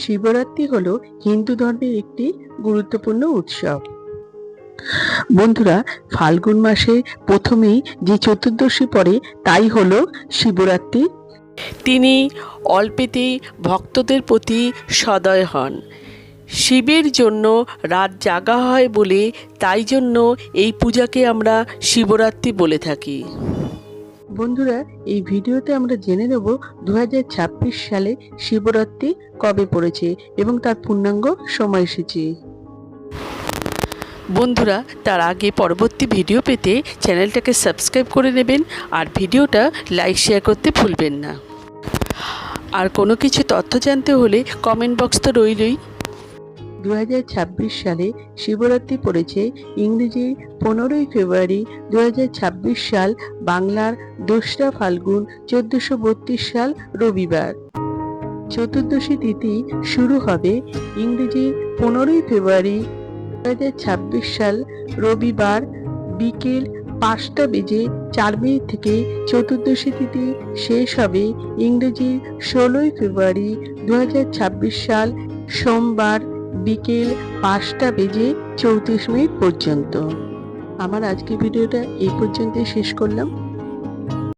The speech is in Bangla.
শিবরাত্রি হলো হিন্দু ধর্মের একটি গুরুত্বপূর্ণ উৎসব। বন্ধুরা, ফাল্গুন মাসে প্রথমেই যে চতুর্দশী পড়ে তাই হলো শিবরাত্রি। তিনি অল্পেতেই ভক্তদের প্রতি সদয় হন। শিবের জন্য রাত জাগা হয় বলে তাই জন্য এই পূজাকে আমরা শিবরাত্রি বলে থাকি। বন্ধুরা, এই ভিডিওতে আমরা জেনে নেব 2026 সালে শিবরাত্রি কবে পড়েছে এবং তার পূর্ণাঙ্গ সময়সূচি। বন্ধুরা, তার আগে পরবর্তী ভিডিও পেতে চ্যানেলটাকে সাবস্ক্রাইব করে নেবেন আর ভিডিওটা লাইক শেয়ার করতে ভুলবেন না। আর কোনো কিছু তথ্য জানতে হলে কমেন্ট বক্স তো রইলই। 2026 সালে শিবরাত্রি পড়েছে ইংরেজির 15ই ফেব্রুয়ারি 2026 সাল, বাংলার 2রা ফাল্গুন 1432 সাল রবিবার। চতুর্দশী তিথি শুরু হবে ইংরেজির 15ই ফেব্রুয়ারি 2026 সাল রবিবার বিকেল 5:04 থেকে। চতুর্দশী তিথি শেষ হবে ইংরেজি 16ই ফেব্রুয়ারি 2026 সাল সোমবার বিকেল 5:34 পর্যন্ত। আমার আজকের ভিডিওটা এই পর্যন্তই শেষ করলাম।